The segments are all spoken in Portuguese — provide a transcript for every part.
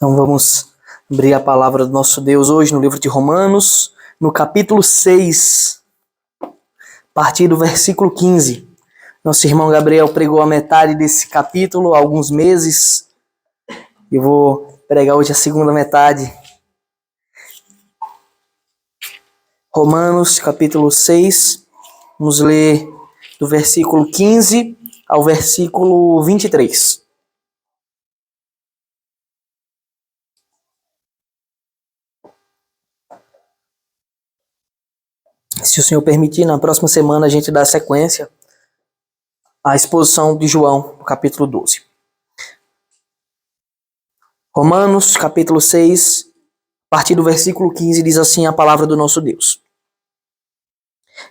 Então vamos abrir a palavra do nosso Deus hoje no livro de Romanos, no capítulo 6, a partir do versículo 15. Nosso irmão Gabriel pregou a metade desse capítulo há alguns meses. Eu vou pregar hoje a segunda metade. Romanos, capítulo 6, vamos ler do versículo 15 ao versículo 23. Se o Senhor permitir, na próxima semana a gente dá sequência à exposição de João, no capítulo 12. Romanos, capítulo 6, a partir do versículo 15, diz assim a palavra do nosso Deus.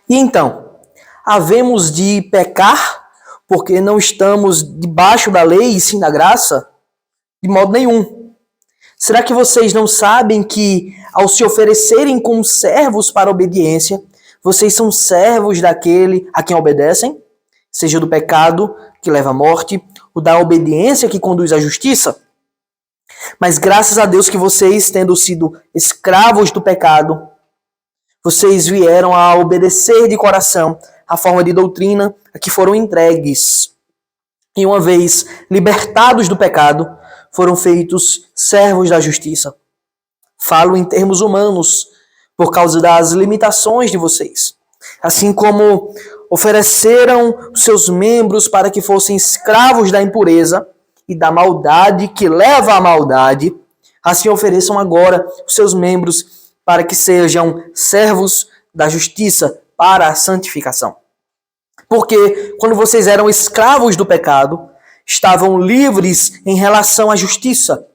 E então, havemos de pecar porque não estamos debaixo da lei e sim da graça? De modo nenhum. Será que vocês não sabem que, ao se oferecerem como servos para a obediência, vocês são servos daquele a quem obedecem? Seja do pecado, que leva à morte, ou da obediência, que conduz à justiça? Mas graças a Deus que vocês, tendo sido escravos do pecado, vocês vieram a obedecer de coração a forma de doutrina a que foram entregues. E uma vez libertados do pecado, foram feitos servos da justiça. Falo em termos humanos, por causa das limitações de vocês. Assim como ofereceram seus membros para que fossem escravos da impureza e da maldade que leva à maldade, assim ofereçam agora os seus membros para que sejam servos da justiça para a santificação. Porque quando vocês eram escravos do pecado, estavam livres em relação à justiça.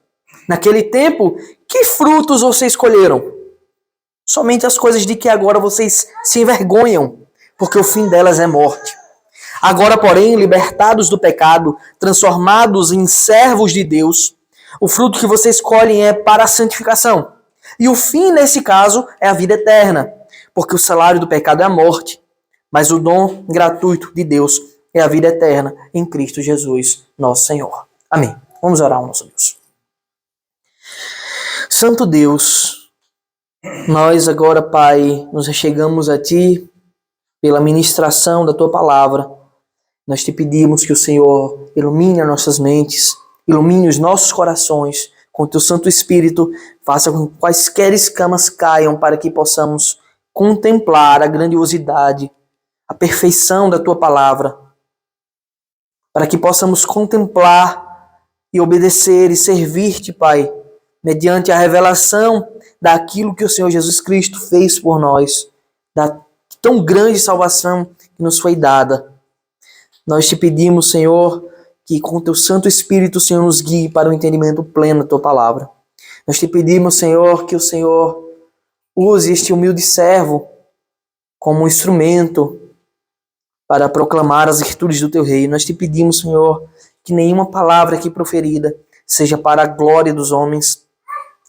Naquele tempo, que frutos vocês colheram? Somente as coisas de que agora vocês se envergonham, porque o fim delas é morte. Agora, porém, libertados do pecado, transformados em servos de Deus, o fruto que vocês colhem é para a santificação. E o fim, nesse caso, é a vida eterna, porque o salário do pecado é a morte, mas o dom gratuito de Deus é a vida eterna em Cristo Jesus, nosso Senhor. Amém. Vamos orar ao nosso Deus. Santo Deus, nós agora, Pai, nos chegamos a Ti pela ministração da Tua palavra. Nós te pedimos que o Senhor ilumine as nossas mentes, ilumine os nossos corações, com o Teu Santo Espírito, faça com que quaisquer escamas caiam para que possamos contemplar a grandiosidade, a perfeição da Tua palavra, para que possamos contemplar e obedecer e servir-te, Pai, mediante a revelação daquilo que o Senhor Jesus Cristo fez por nós, da tão grande salvação que nos foi dada. Nós te pedimos, Senhor, que com o Teu Santo Espírito o Senhor nos guie para o entendimento pleno da Tua palavra. Nós te pedimos, Senhor, que o Senhor use este humilde servo como um instrumento para proclamar as virtudes do Teu reino. Nós te pedimos, Senhor, que nenhuma palavra aqui proferida seja para a glória dos homens,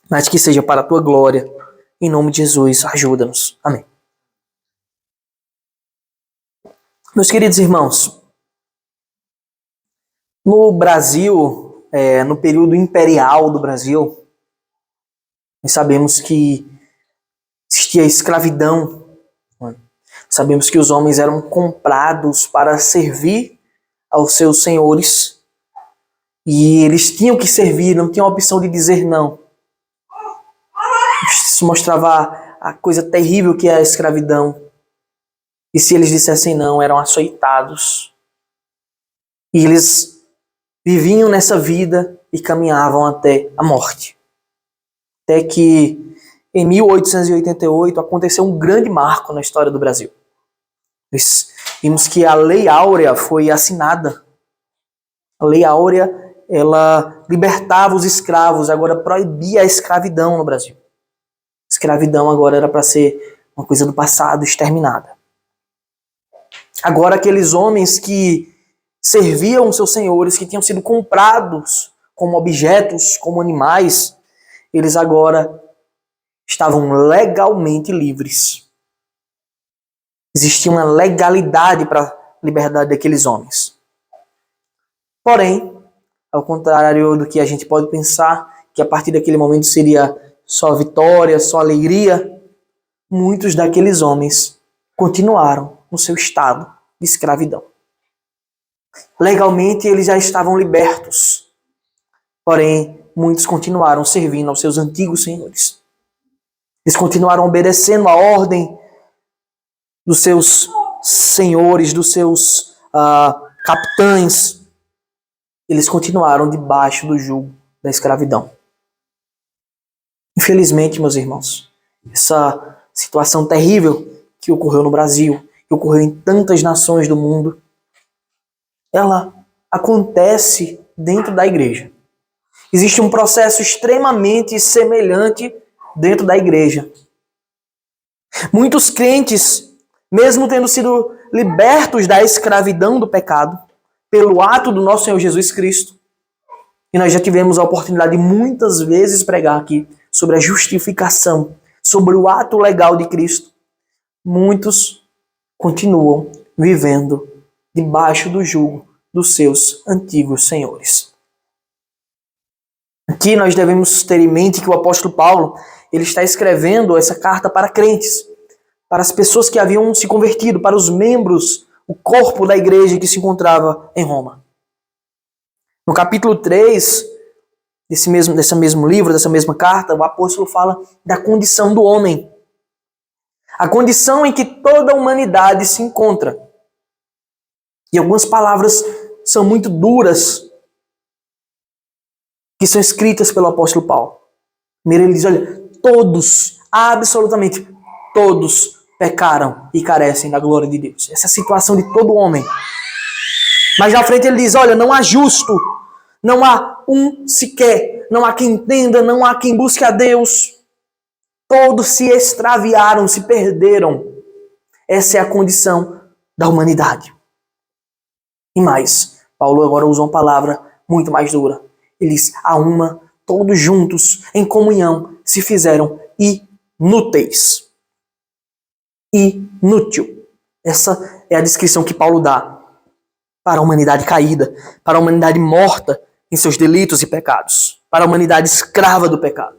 mas que seja para a Tua glória. Em nome de Jesus, ajuda-nos. Amém. Meus queridos irmãos, no Brasil, no período imperial do Brasil, nós sabemos que existia escravidão. Sabemos que os homens eram comprados para servir aos seus senhores e eles tinham que servir, não tinham a opção de dizer não. Isso mostrava a coisa terrível que é a escravidão. E se eles dissessem não, eram açoitados. E eles viviam nessa vida e caminhavam até a morte. Até que em 1888 aconteceu um grande marco na história do Brasil. Nós vimos que a Lei Áurea foi assinada. A Lei Áurea, ela libertava os escravos, agora proibia a escravidão no Brasil. Escravidão agora era para ser uma coisa do passado, exterminada. Agora aqueles homens que serviam seus senhores, que tinham sido comprados como objetos, como animais, eles agora estavam legalmente livres. Existia uma legalidade para a liberdade daqueles homens. Porém, ao contrário do que a gente pode pensar, que a partir daquele momento seria só vitória, só alegria, muitos daqueles homens continuaram no seu estado de escravidão. Legalmente eles já estavam libertos, porém muitos continuaram servindo aos seus antigos senhores. Eles continuaram obedecendo a ordem dos seus senhores, dos seus capitães. Eles continuaram debaixo do jugo da escravidão. Infelizmente, meus irmãos, essa situação terrível que ocorreu no Brasil, que ocorreu em tantas nações do mundo, ela acontece dentro da igreja. Existe um processo extremamente semelhante dentro da igreja. Muitos crentes, mesmo tendo sido libertos da escravidão do pecado, pelo ato do nosso Senhor Jesus Cristo, e nós já tivemos a oportunidade de muitas vezes pregar aqui sobre a justificação, sobre o ato legal de Cristo, muitos continuam vivendo debaixo do jugo dos seus antigos senhores. Aqui nós devemos ter em mente que o apóstolo Paulo, ele está escrevendo essa carta para crentes, para as pessoas que haviam se convertido, para os membros, o corpo da igreja que se encontrava em Roma. No capítulo 3 desse mesmo livro, dessa mesma carta, o apóstolo fala da condição do homem. A condição em que toda a humanidade se encontra. E algumas palavras são muito duras que são escritas pelo apóstolo Paulo. Primeiro ele diz, olha, todos, absolutamente todos pecaram e carecem da glória de Deus. Essa é a situação de todo homem. Mas na frente ele diz, olha, não há justo, não há um sequer, não há quem entenda, não há quem busque a Deus. Todos se extraviaram, se perderam. Essa é a condição da humanidade. E mais, Paulo agora usa uma palavra muito mais dura. Ele diz, a uma, todos juntos, em comunhão, se fizeram inúteis. Inútil. Essa é a descrição que Paulo dá para a humanidade caída, para a humanidade morta em seus delitos e pecados, para a humanidade escrava do pecado.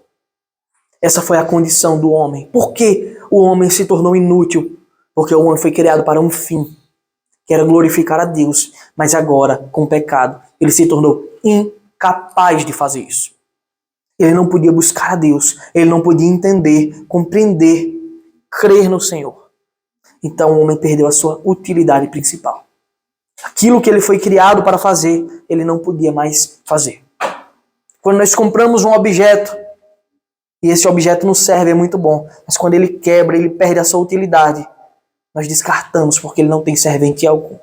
Essa foi a condição do homem. Por que o homem se tornou inútil? Porque o homem foi criado para um fim, que era glorificar a Deus, mas agora, com o pecado, ele se tornou incapaz de fazer isso. Ele não podia buscar a Deus, ele não podia entender, compreender, crer no Senhor. Então o homem perdeu a sua utilidade principal. Aquilo que ele foi criado para fazer, ele não podia mais fazer. Quando nós compramos um objeto, e esse objeto nos serve, é muito bom, mas quando ele quebra, ele perde a sua utilidade, nós descartamos porque ele não tem servente algum.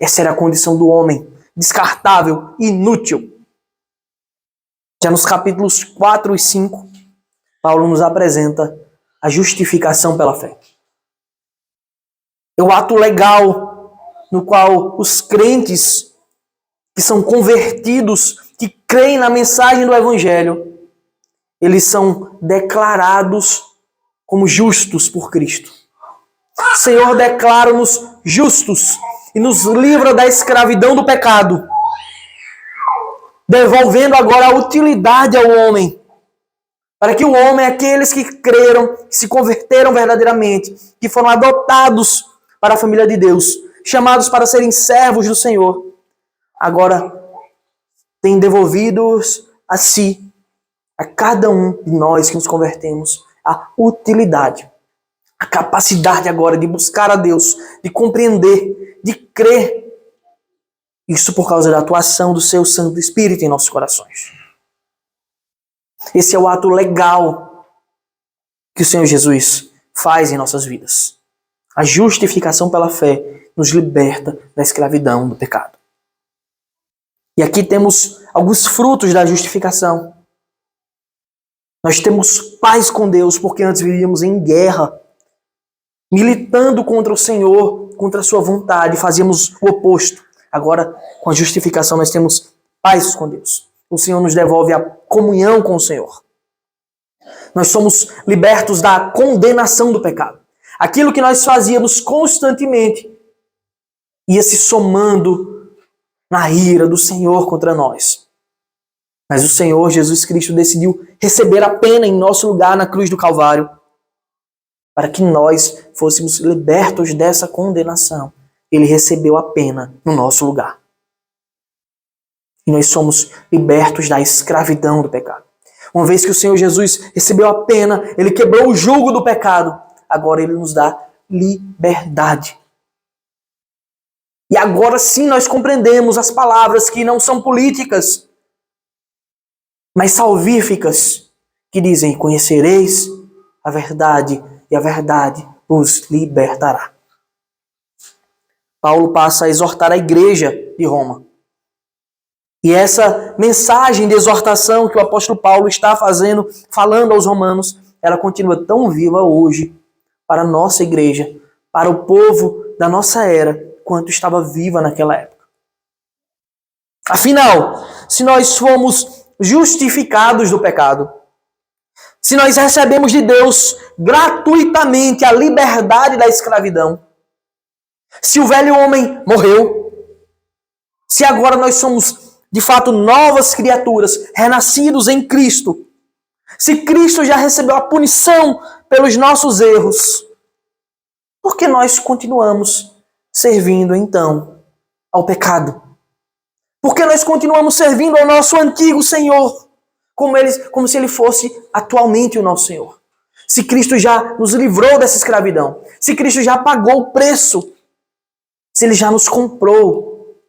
Essa era a condição do homem, descartável, inútil. Já nos capítulos 4 e 5, Paulo nos apresenta a justificação pela fé. É o ato legal no qual os crentes que são convertidos, que creem na mensagem do Evangelho, eles são declarados como justos por Cristo. O Senhor declara-nos justos e nos livra da escravidão do pecado, devolvendo agora a utilidade ao homem, para que o homem, aqueles que creram, que se converteram verdadeiramente, que foram adotados para a família de Deus, chamados para serem servos do Senhor, agora tem devolvidos a si, a cada um de nós que nos convertemos, a utilidade, a capacidade agora de buscar a Deus, de compreender, de crer. Isso por causa da atuação do seu Santo Espírito em nossos corações. Esse é o ato legal que o Senhor Jesus faz em nossas vidas. A justificação pela fé nos liberta da escravidão do pecado. E aqui temos alguns frutos da justificação. Nós temos paz com Deus, porque antes vivíamos em guerra, militando contra o Senhor, contra a sua vontade, fazíamos o oposto. Agora, com a justificação, nós temos paz com Deus. O Senhor nos devolve a comunhão com o Senhor. Nós somos libertos da condenação do pecado. Aquilo que nós fazíamos constantemente ia se somando na ira do Senhor contra nós. Mas o Senhor Jesus Cristo decidiu receber a pena em nosso lugar na cruz do Calvário, para que nós fôssemos libertos dessa condenação. Ele recebeu a pena no nosso lugar. E nós somos libertos da escravidão do pecado. Uma vez que o Senhor Jesus recebeu a pena, Ele quebrou o jugo do pecado, agora Ele nos dá liberdade. E agora sim nós compreendemos as palavras que não são políticas, mas salvíficas, que dizem: conhecereis a verdade e a verdade os libertará. Paulo passa a exortar a igreja de Roma. E essa mensagem de exortação que o apóstolo Paulo está falando aos romanos, ela continua tão viva hoje para a nossa igreja, para o povo da nossa era, quanto estava viva naquela época. Afinal, se nós fomos justificados do pecado, se nós recebemos de Deus gratuitamente a liberdade da escravidão, se o velho homem morreu, se agora nós somos de fato novas criaturas, renascidos em Cristo, se Cristo já recebeu a punição pelos nossos erros, por que nós continuamos servindo então ao pecado? Por que nós continuamos servindo ao nosso antigo Senhor, como se Ele fosse atualmente o nosso Senhor? Se Cristo já nos livrou dessa escravidão, se Cristo já pagou o preço, se Ele já nos comprou,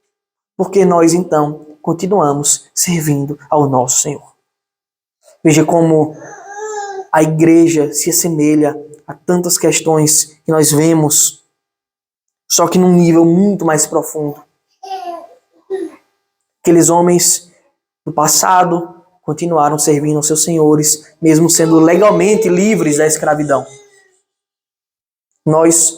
por que nós então continuamos servindo ao nosso Senhor? Veja como a igreja se assemelha a tantas questões que nós vemos, só que num nível muito mais profundo. Aqueles homens do passado continuaram servindo aos seus senhores, mesmo sendo legalmente livres da escravidão. Nós,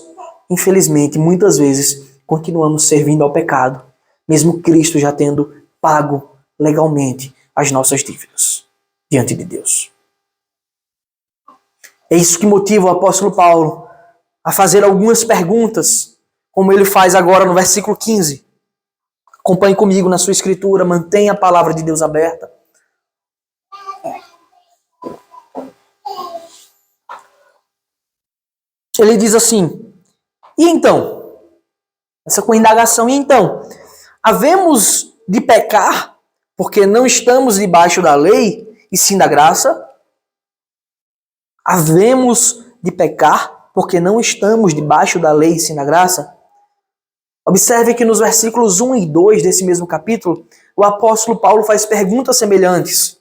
infelizmente, muitas vezes continuamos servindo ao pecado, mesmo Cristo já tendo pago legalmente as nossas dívidas diante de Deus. É isso que motiva o apóstolo Paulo a fazer algumas perguntas, como ele faz agora no versículo 15. Acompanhe comigo na sua escritura, mantenha a palavra de Deus aberta. Ele diz assim: e então? Essa com indagação, e então? Havemos de pecar porque não estamos debaixo da lei e sim da graça? Havemos de pecar porque não estamos debaixo da lei e sim da graça? Observe que nos versículos 1 e 2 desse mesmo capítulo, o apóstolo Paulo faz perguntas semelhantes.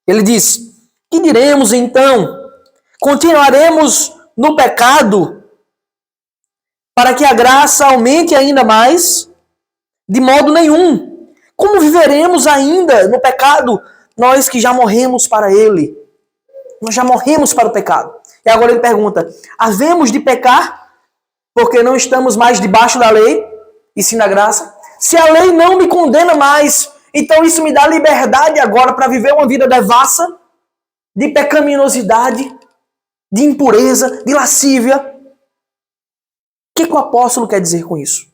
Ele diz: que diremos então? Continuaremos no pecado para que a graça aumente ainda mais? De modo nenhum. Como viveremos ainda no pecado, nós que já morremos para ele? Nós já morremos para o pecado. E agora ele pergunta: havemos de pecar porque não estamos mais debaixo da lei e sim da graça? Se a lei não me condena mais, então isso me dá liberdade agora para viver uma vida devassa, de pecaminosidade, de impureza, de lascívia. O que o apóstolo quer dizer com isso?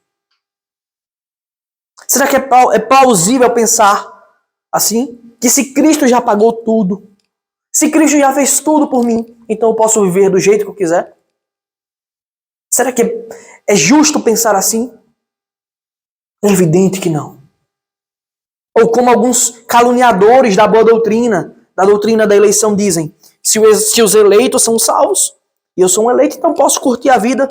Será que é plausível pensar assim? Que se Cristo já pagou tudo, se Cristo já fez tudo por mim, então eu posso viver do jeito que eu quiser? Será que é justo pensar assim? É evidente que não. Ou como alguns caluniadores da boa doutrina, da doutrina da eleição dizem: se os eleitos são salvos, e eu sou um eleito, então posso curtir a vida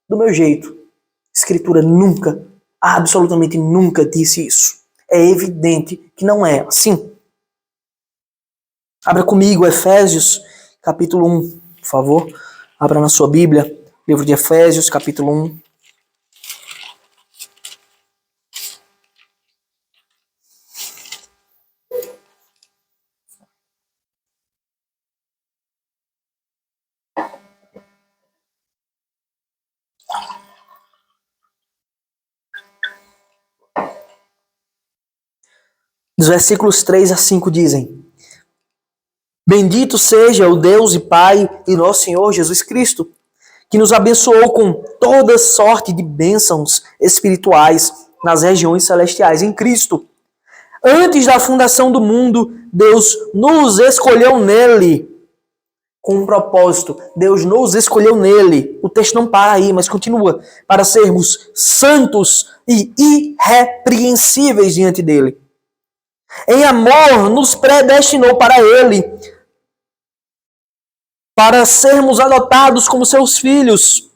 do meu jeito. A Escritura nunca, absolutamente nunca disse isso. É evidente que não é assim. Abra comigo Efésios, capítulo 1, por favor. Abra na sua Bíblia, livro de Efésios, capítulo 1. Os versículos 3 a 5 dizem: bendito seja o Deus e Pai de nosso Senhor Jesus Cristo, que nos abençoou com toda sorte de bênçãos espirituais nas regiões celestiais em Cristo, Antes da fundação do mundo, Deus nos escolheu nele com um propósito. Deus nos escolheu nele. O texto não para aí, mas continua. Para sermos santos e irrepreensíveis diante dele. Em amor, nos predestinou para ele, para sermos adotados como seus filhos,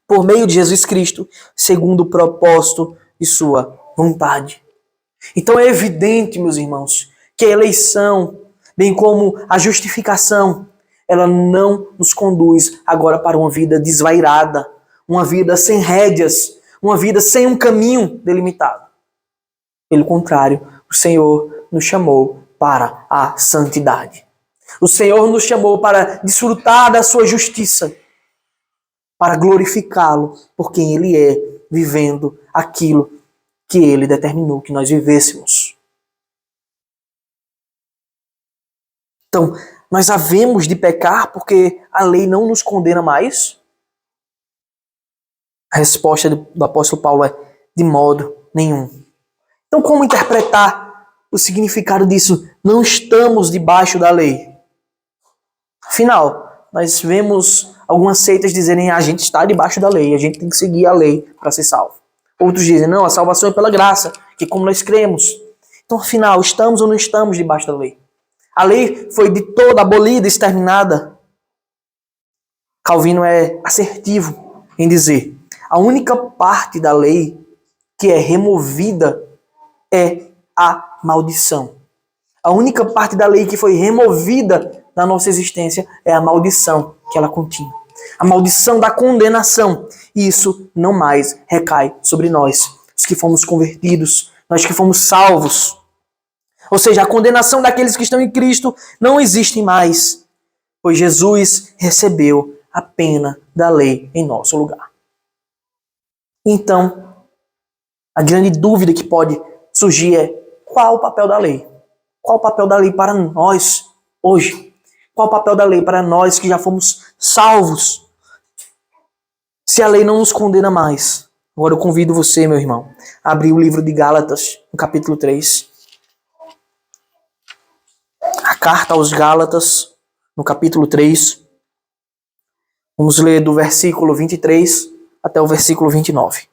por meio de Jesus Cristo, segundo o propósito de sua vontade. Então é evidente, meus irmãos, que a eleição, bem como a justificação, ela não nos conduz agora para uma vida desvairada, uma vida sem rédeas, uma vida sem um caminho delimitado. Pelo contrário, o Senhor nos chamou para a santidade. O Senhor nos chamou para desfrutar da sua justiça, para glorificá-lo por quem Ele é, vivendo aquilo que Ele determinou que nós vivêssemos. Então, nós havemos de pecar porque a lei não nos condena mais? A resposta do apóstolo Paulo é: de modo nenhum. Então, como interpretar o significado disso? Não estamos debaixo da lei. Afinal, nós vemos algumas seitas dizerem: a gente está debaixo da lei, a gente tem que seguir a lei para ser salvo. Outros dizem: não, a salvação é pela graça, que como nós cremos. Então, afinal, estamos ou não estamos debaixo da lei? A lei foi de toda abolida, exterminada. Calvino é assertivo em dizer: a única parte da lei que é removida é a maldição. A única parte da lei que foi removida da nossa existência é a maldição que ela continha. A maldição da condenação. E isso não mais recai sobre nós, os que fomos convertidos, nós que fomos salvos. Ou seja, a condenação daqueles que estão em Cristo não existe mais, pois Jesus recebeu a pena da lei em nosso lugar. Então, a grande dúvida que pode surgir é: qual o papel da lei? Qual o papel da lei para nós hoje? Qual o papel da lei para nós que já fomos salvos? Se a lei não nos condena mais. Agora eu convido você, meu irmão, a abrir o livro de Gálatas, no capítulo 3. A carta aos Gálatas, no capítulo 3. Vamos ler do versículo 23 até o versículo 29.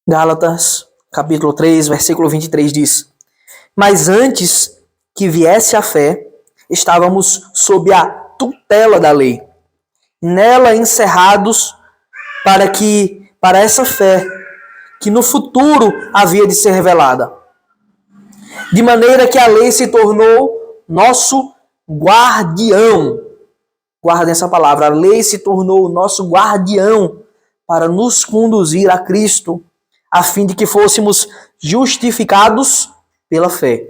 Gálatas, capítulo 3, versículo 23 diz: mas antes que viesse a fé, estávamos sob a tutela da lei, nela encerrados para essa fé que no futuro havia de ser revelada. De maneira que a lei se tornou nosso guardião. Guardem essa palavra. A lei se tornou o nosso guardião para nos conduzir a Cristo, a fim de que fôssemos justificados pela fé.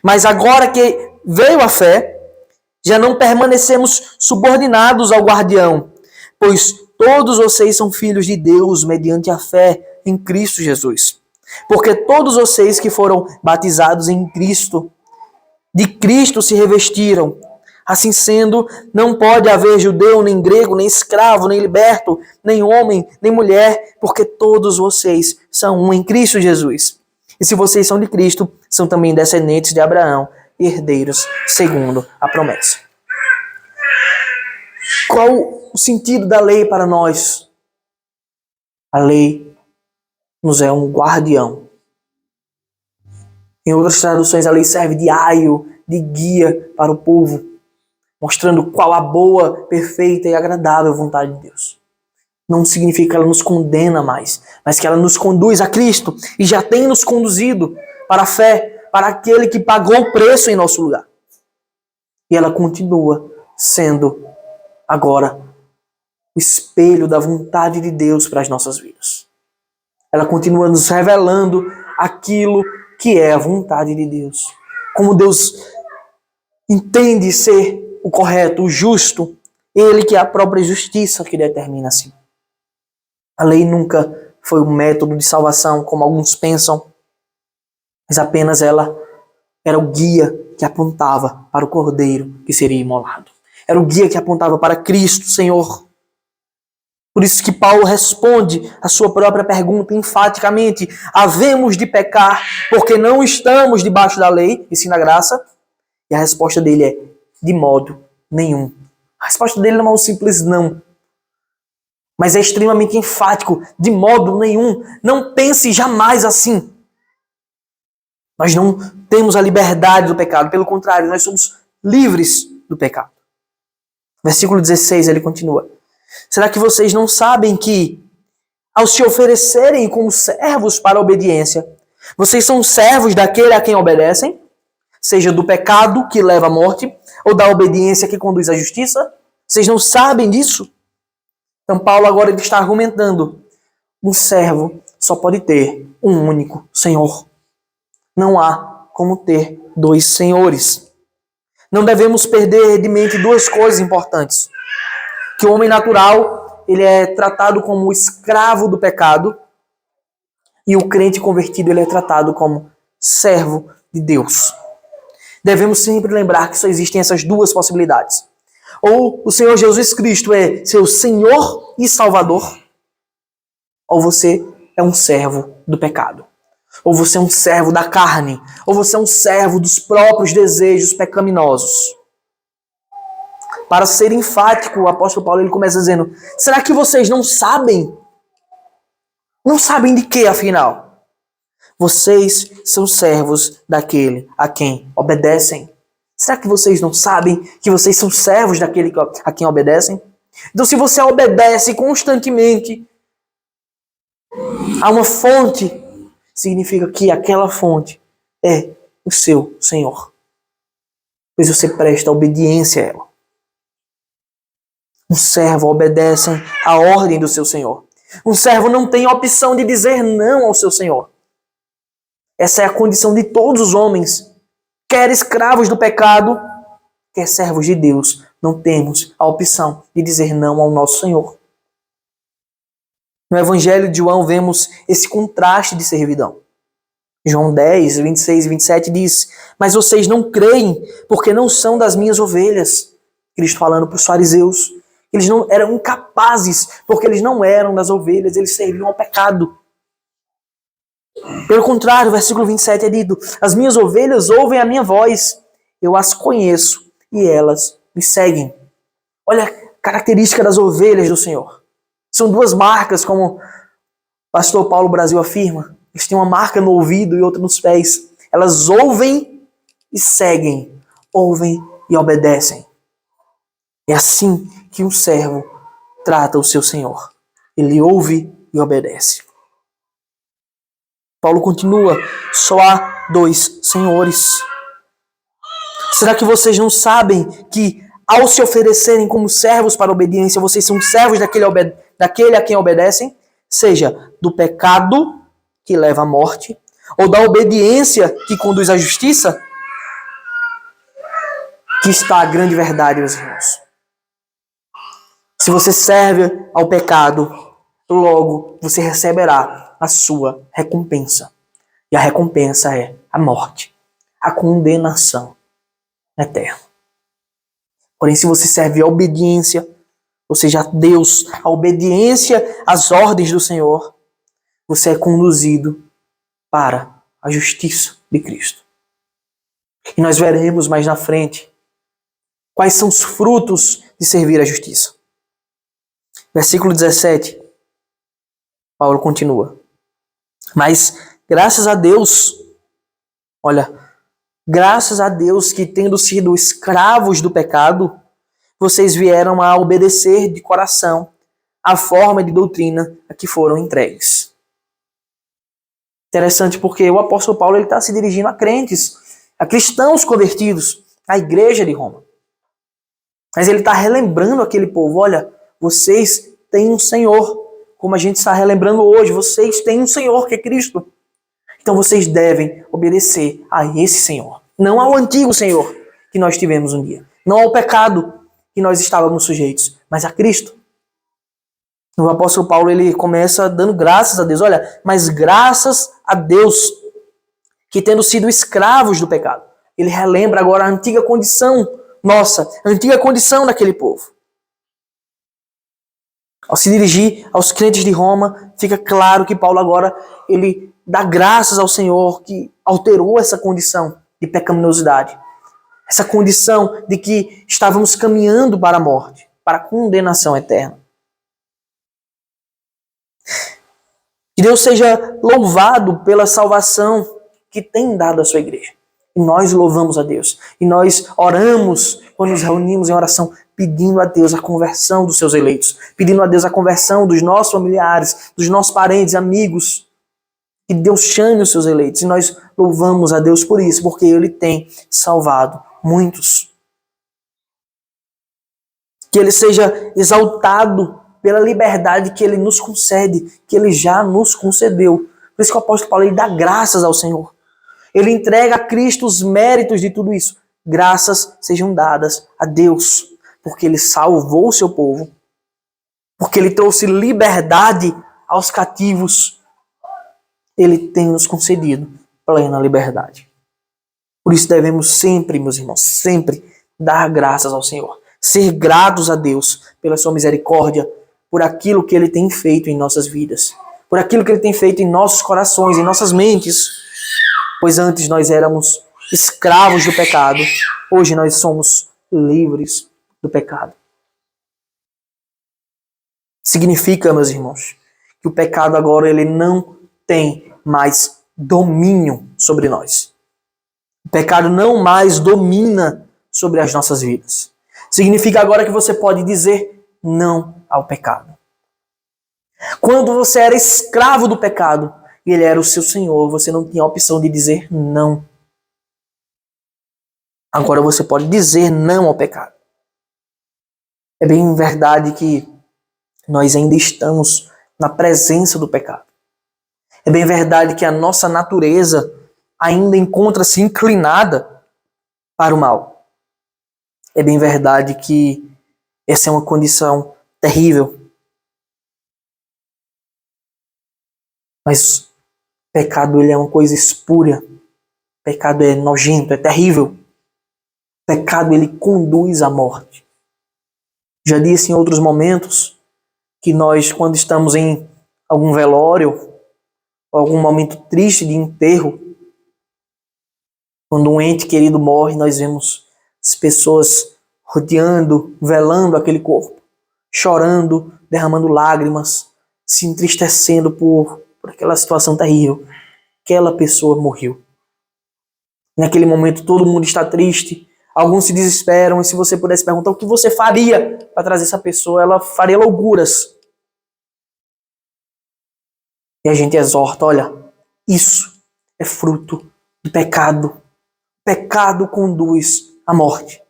Mas agora que veio a fé, já não permanecemos subordinados ao guardião, pois todos vocês são filhos de Deus mediante a fé em Cristo Jesus. Porque todos vocês que foram batizados em Cristo, de Cristo se revestiram. Assim sendo, não pode haver judeu, nem grego, nem escravo, nem liberto, nem homem, nem mulher, porque todos vocês são um em Cristo Jesus. E se vocês são de Cristo, são também descendentes de Abraão, herdeiros segundo a promessa. Qual o sentido da lei para nós? A lei nos é um guardião. Em outras traduções, a lei serve de aio, de guia para o povo, mostrando qual a boa, perfeita e agradável vontade de Deus. Não significa que ela nos condena mais, mas que ela nos conduz a Cristo e já tem nos conduzido para a fé, para aquele que pagou o preço em nosso lugar. E ela continua sendo agora o espelho da vontade de Deus para as nossas vidas. Ela continua nos revelando aquilo que é a vontade de Deus. Como Deus entende ser o correto, o justo, Ele que é a própria justiça que determina assim. A lei nunca foi um método de salvação, como alguns pensam, mas apenas ela era o guia que apontava para o cordeiro que seria imolado. Era o guia que apontava para Cristo, Senhor. Por isso que Paulo responde a sua própria pergunta enfaticamente: havemos de pecar porque não estamos debaixo da lei, e sim da graça? E a resposta dele é: de modo nenhum. A resposta dele não é um simples não, mas é extremamente enfático: de modo nenhum. Não pense jamais assim. Nós não temos a liberdade do pecado, pelo contrário, nós somos livres do pecado. Versículo 16, ele continua: será que vocês não sabem que, ao se oferecerem como servos para a obediência, vocês são servos daquele a quem obedecem, seja do pecado que leva à morte, ou da obediência que conduz à justiça? Vocês não sabem disso? Então Paulo agora ele está argumentando: um servo só pode ter um único Senhor. Não há como ter dois senhores. Não devemos perder de mente duas coisas importantes: que o homem natural ele é tratado como escravo do pecado, e o crente convertido ele é tratado como servo de Deus. Devemos sempre lembrar que só existem essas duas possibilidades. Ou o Senhor Jesus Cristo é seu Senhor e Salvador, ou você é um servo do pecado. Ou você é um servo da carne, ou você é um servo dos próprios desejos pecaminosos. Para ser enfático, o apóstolo Paulo ele começa dizendo: será que vocês não sabem? Não sabem de quê, afinal? Vocês são servos daquele a quem obedecem. Será que vocês não sabem que vocês são servos daquele a quem obedecem? Então, se você obedece constantemente a uma fonte, significa que aquela fonte é o seu Senhor, pois você presta obediência a ela. Um servo obedece à ordem do seu Senhor. Um servo não tem a opção de dizer não ao seu Senhor. Essa é a condição de todos os homens, quer escravos do pecado, quer servos de Deus. Não temos a opção de dizer não ao nosso Senhor. No Evangelho de João vemos esse contraste de servidão. João 10, 26 e 27 diz: mas vocês não creem porque não são das minhas ovelhas. Cristo falando para os fariseus. Eles não eram incapazes, porque eles não eram das ovelhas, eles serviam ao pecado. Pelo contrário, o versículo 27 é dito: as minhas ovelhas ouvem a minha voz, eu as conheço e elas me seguem. Olha a característica das ovelhas do Senhor. São duas marcas, como o pastor Paulo Brasil afirma. Eles têm uma marca no ouvido e outra nos pés. Elas ouvem e seguem, ouvem e obedecem. É assim que um servo trata o seu Senhor. Ele ouve e obedece. Paulo continua: só há dois senhores. Será que vocês não sabem que, ao se oferecerem como servos para a obediência, vocês são servos daquele a quem obedecem? Seja do pecado que leva à morte, ou da obediência que conduz à justiça? Que está a grande verdade, meus irmãos. Se você serve ao pecado, logo você receberá a sua recompensa. E a recompensa é a morte, a condenação eterna. Porém, se você serve a obediência, ou seja, a Deus, a obediência às ordens do Senhor, você é conduzido para a justiça de Cristo. E nós veremos mais na frente quais são os frutos de servir a justiça. Versículo 17, Paulo continua: mas graças a Deus, olha, graças a Deus que, tendo sido escravos do pecado, vocês vieram a obedecer de coração a forma de doutrina a que foram entregues. Interessante, porque o apóstolo Paulo está se dirigindo a crentes, a cristãos convertidos, à igreja de Roma. Mas ele está relembrando aquele povo: olha, vocês têm um Senhor, como a gente está relembrando hoje, vocês têm um Senhor que é Cristo. Então vocês devem obedecer a esse Senhor, não ao antigo Senhor que nós tivemos um dia, não ao pecado que nós estávamos sujeitos, mas a Cristo. O apóstolo Paulo ele começa dando graças a Deus. Olha, mas graças a Deus que, tendo sido escravos do pecado, ele relembra agora a antiga condição nossa antiga condição daquele povo. Ao se dirigir aos crentes de Roma, fica claro que Paulo agora ele dá graças ao Senhor que alterou essa condição de pecaminosidade. Essa condição de que estávamos caminhando para a morte, para a condenação eterna. Que Deus seja louvado pela salvação que tem dado à sua igreja. E nós louvamos a Deus. E nós oramos, quando nos reunimos em oração, pedindo a Deus a conversão dos seus eleitos. Pedindo a Deus a conversão dos nossos familiares, dos nossos parentes, amigos. Que Deus chame os seus eleitos. E nós louvamos a Deus por isso, porque Ele tem salvado muitos. Que Ele seja exaltado pela liberdade que Ele nos concede, que Ele já nos concedeu. Por isso que o apóstolo Paulo ele dá graças ao Senhor. Ele entrega a Cristo os méritos de tudo isso. Graças sejam dadas a Deus, porque Ele salvou o seu povo, porque Ele trouxe liberdade aos cativos. Ele tem nos concedido plena liberdade. Por isso devemos sempre, meus irmãos, sempre dar graças ao Senhor. Ser gratos a Deus pela sua misericórdia, por aquilo que Ele tem feito em nossas vidas, por aquilo que Ele tem feito em nossos corações, em nossas mentes. Pois antes nós éramos escravos do pecado, hoje nós somos livres do pecado. Significa, meus irmãos, que o pecado agora ele não tem mais domínio sobre nós. O pecado não mais domina sobre as nossas vidas. Significa agora que você pode dizer não ao pecado. Quando você era escravo do pecado e ele era o seu senhor, você não tinha a opção de dizer não. Agora você pode dizer não ao pecado. É bem verdade que nós ainda estamos na presença do pecado. É bem verdade que a nossa natureza ainda encontra-se inclinada para o mal. É bem verdade que essa é uma condição terrível. Mas o pecado ele é uma coisa espúria. O pecado é nojento, é terrível. O pecado ele conduz à morte. Já disse em outros momentos que nós, quando estamos em algum velório, ou algum momento triste de enterro, quando um ente querido morre, nós vemos as pessoas rodeando, velando aquele corpo, chorando, derramando lágrimas, se entristecendo por aquela situação terrível. Aquela pessoa morreu. Naquele momento todo mundo está triste, alguns se desesperam, e se você pudesse perguntar o que você faria para trazer essa pessoa, ela faria loucuras. E a gente exorta, olha, isso é fruto do pecado. O pecado conduz à morte.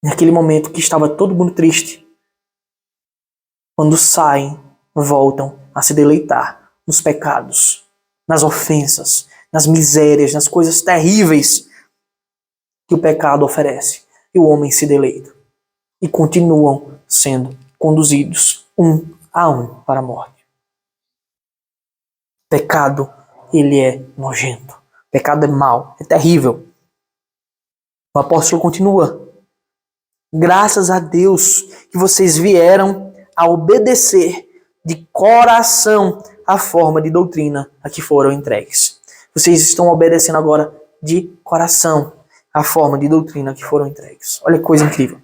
Naquele momento que estava todo mundo triste, quando saem, voltam a se deleitar nos pecados, nas ofensas, nas misérias, nas coisas terríveis que o pecado oferece. E o homem se deleita. E continuam sendo conduzidos um a um para a morte. Pecado, ele é nojento. Pecado é mau, é terrível. O apóstolo continua. Graças a Deus que vocês vieram a obedecer de coração a forma de doutrina a que foram entregues. Vocês estão obedecendo agora de coração a forma de doutrina a que foram entregues. Olha que coisa incrível.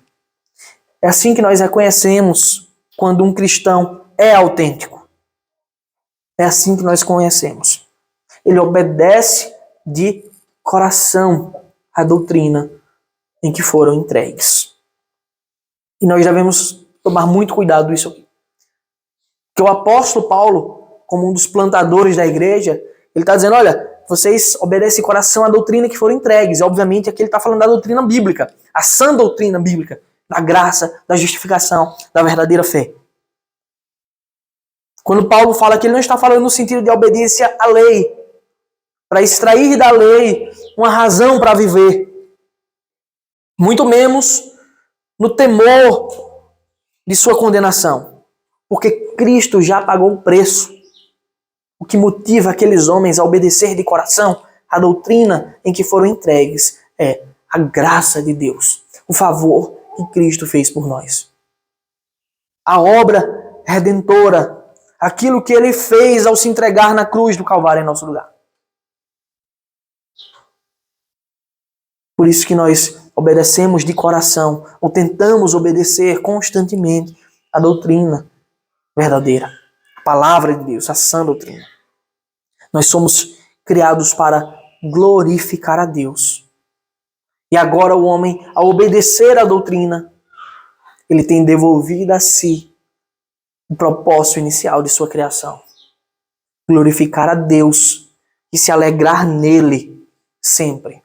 É assim que nós reconhecemos quando um cristão é autêntico. É assim que nós conhecemos. Ele obedece de coração a doutrina em que foram entregues. E nós devemos tomar muito cuidado com isso aqui. Porque o apóstolo Paulo, como um dos plantadores da igreja, ele está dizendo, olha, vocês obedecem de coração a doutrina que foram entregues. E obviamente aqui ele está falando da doutrina bíblica, a sã doutrina bíblica, da graça, da justificação, da verdadeira fé. Quando Paulo fala que ele não está falando no sentido de obediência à lei, para extrair da lei uma razão para viver. Muito menos no temor de sua condenação. Porque Cristo já pagou o preço. O que motiva aqueles homens a obedecer de coração a doutrina em que foram entregues é a graça de Deus. o favor que Cristo fez por nós. A obra redentora, aquilo que ele fez ao se entregar na cruz do Calvário em nosso lugar. Por isso que nós obedecemos de coração, ou tentamos obedecer constantemente a doutrina verdadeira, a palavra de Deus, a sã doutrina. Nós somos criados para glorificar a Deus. E agora o homem, ao obedecer à doutrina, ele tem devolvido a si o propósito inicial de sua criação. Glorificar a Deus e se alegrar nele sempre.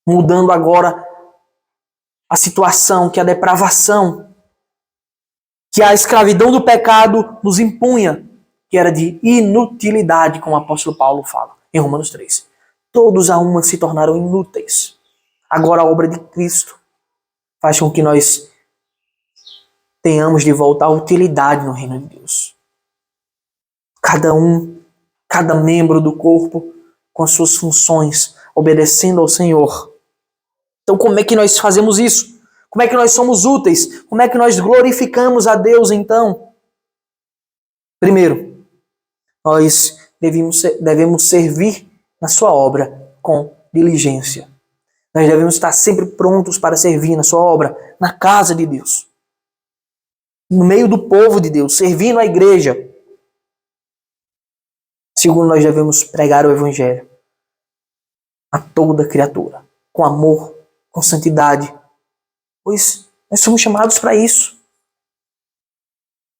Mudando agora a situação que a depravação, que a escravidão do pecado nos impunha, que era de inutilidade, como o apóstolo Paulo fala em Romanos 3. Todos a uma se tornaram inúteis. Agora a obra de Cristo faz com que nós tenhamos de volta a utilidade no reino de Deus. Cada membro do corpo com as suas funções, obedecendo ao Senhor. Então como é que nós fazemos isso? Como é que nós somos úteis? Como é que nós glorificamos a Deus então? Primeiro, nós devemos servir na sua obra com diligência. Nós devemos estar sempre prontos para servir na sua obra, na casa de Deus. No meio do povo de Deus, servindo a igreja. Segundo, nós devemos pregar o evangelho a toda criatura, com amor, com santidade, pois nós somos chamados para isso.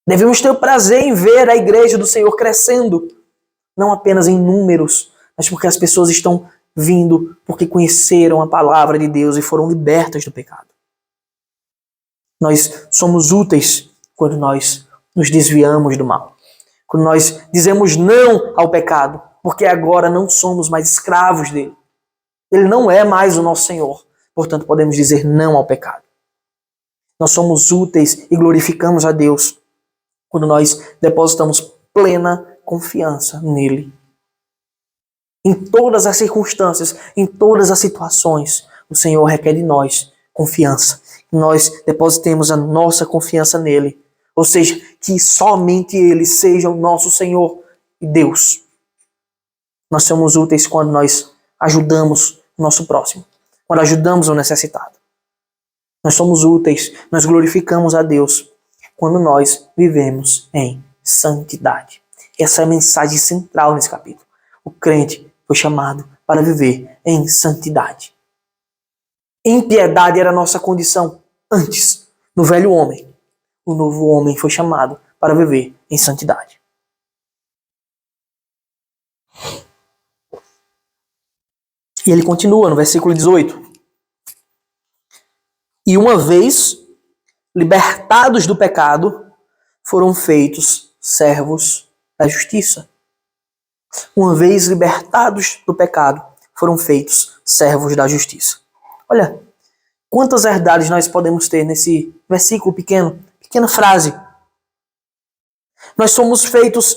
Devemos ter o prazer em ver a igreja do Senhor crescendo, não apenas em números, mas porque as pessoas estão vindo porque conheceram a palavra de Deus e foram libertas do pecado. Nós somos úteis quando nós nos desviamos do mal. Quando nós dizemos não ao pecado, porque agora não somos mais escravos dele. Ele não é mais o nosso Senhor. Portanto, podemos dizer não ao pecado. Nós somos úteis e glorificamos a Deus quando nós depositamos plena confiança nele. Em todas as circunstâncias, em todas as situações, o Senhor requer de nós confiança. Que nós depositemos a nossa confiança nele. Ou seja, que somente ele seja o nosso Senhor e Deus. Nós somos úteis quando nós ajudamos o nosso próximo. Quando ajudamos o necessitado. Nós somos úteis, nós glorificamos a Deus quando nós vivemos em santidade. Essa é a mensagem central nesse capítulo. O crente foi chamado para viver em santidade. Impiedade era a nossa condição antes, no velho homem. O novo homem foi chamado para viver em santidade. E ele continua no versículo 18. E uma vez libertados do pecado, foram feitos servos da justiça. Uma vez libertados do pecado, foram feitos servos da justiça. Olha, quantas verdades nós podemos ter nesse versículo pequena frase. Nós somos feitos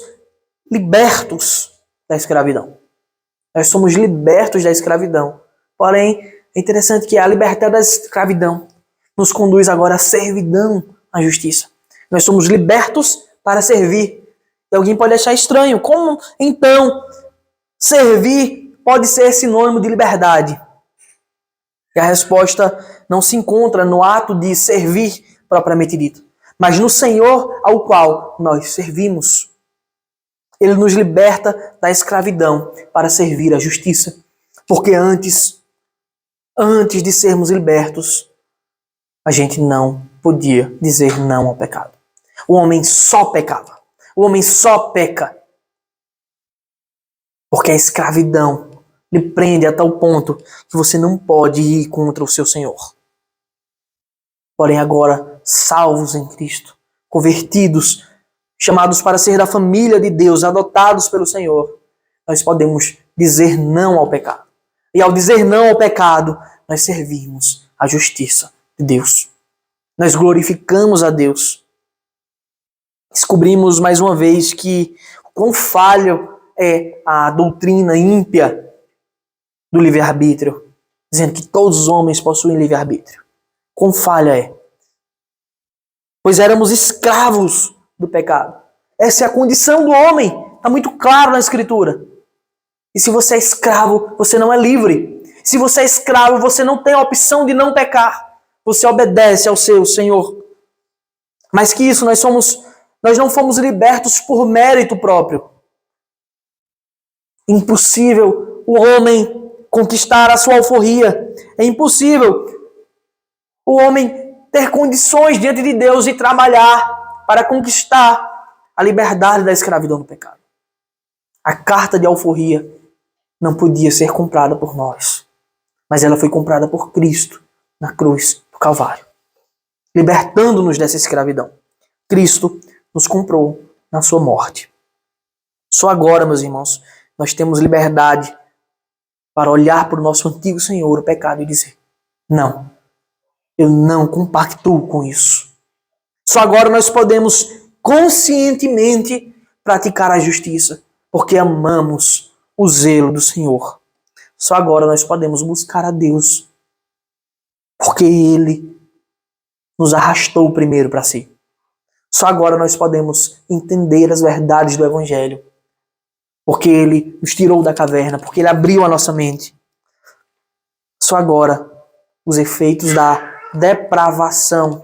libertos da escravidão. Nós somos libertos da escravidão. Porém, é interessante que a liberdade da escravidão nos conduz agora à servidão à justiça. Nós somos libertos para servir. E alguém pode achar estranho. Como, então, servir pode ser sinônimo de liberdade? E a resposta não se encontra no ato de servir propriamente dito, mas no Senhor ao qual nós servimos. Ele nos liberta da escravidão para servir a justiça. Porque antes de sermos libertos, a gente não podia dizer não ao pecado. O homem só pecava. O homem só peca. Porque a escravidão lhe prende a tal ponto que você não pode ir contra o seu Senhor. Porém agora, salvos em Cristo, convertidos, chamados para ser da família de Deus, adotados pelo Senhor, nós podemos dizer não ao pecado. E ao dizer não ao pecado, nós servimos a justiça de Deus. Nós glorificamos a Deus. Descobrimos mais uma vez que o quão falho é a doutrina ímpia do livre-arbítrio, dizendo que todos os homens possuem livre-arbítrio. quão falha é. Pois éramos escravos do pecado. Essa é a condição do homem. Está muito claro na Escritura. E se você é escravo, você não é livre. Se você é escravo, você não tem a opção de não pecar. Você obedece ao seu Senhor. Mas que isso, nós não fomos libertos por mérito próprio. Impossível o homem conquistar a sua alforria. É impossível o homem ter condições diante de Deus e trabalhar para conquistar a liberdade da escravidão do pecado. A carta de alforria não podia ser comprada por nós, mas ela foi comprada por Cristo na cruz do Calvário, libertando-nos dessa escravidão. Cristo nos comprou na sua morte. Só agora, meus irmãos, nós temos liberdade para olhar para o nosso antigo Senhor, o pecado, e dizer: não, eu não compactuo com isso. Só agora nós podemos conscientemente praticar a justiça, porque amamos o zelo do Senhor. Só agora nós podemos buscar a Deus, porque Ele nos arrastou primeiro para si. Só agora nós podemos entender as verdades do Evangelho, porque Ele nos tirou da caverna, porque Ele abriu a nossa mente. Só agora os efeitos da depravação,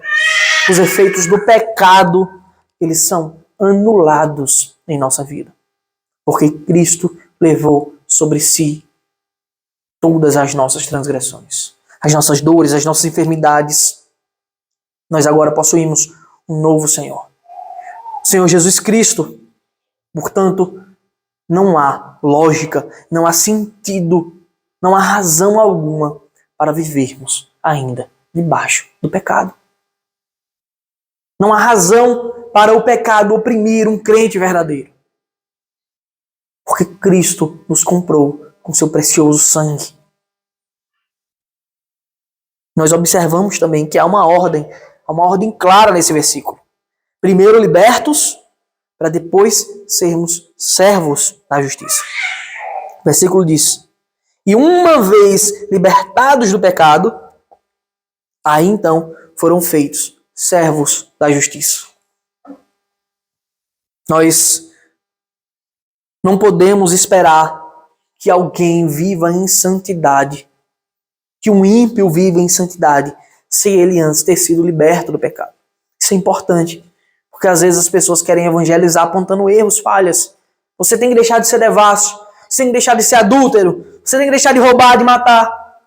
os efeitos do pecado, eles são anulados em nossa vida. Porque Cristo levou sobre si todas as nossas transgressões, as nossas dores, as nossas enfermidades. Nós agora possuímos um novo Senhor, o Senhor Jesus Cristo. Portanto, não há lógica, não há sentido, não há razão alguma para vivermos ainda debaixo do pecado. Não há razão para o pecado oprimir um crente verdadeiro. Porque Cristo nos comprou com seu precioso sangue. Nós observamos também que há uma ordem clara nesse versículo. Primeiro libertos, para depois sermos servos da justiça. O versículo diz: e uma vez libertados do pecado, aí então foram feitos servos da justiça. Nós não podemos esperar que alguém viva em santidade, que um ímpio viva em santidade, se ele antes ter sido liberto do pecado. Isso é importante, porque às vezes as pessoas querem evangelizar apontando erros, falhas. Você tem que deixar de ser devasso, você tem que deixar de ser adúltero, você tem que deixar de roubar, de matar.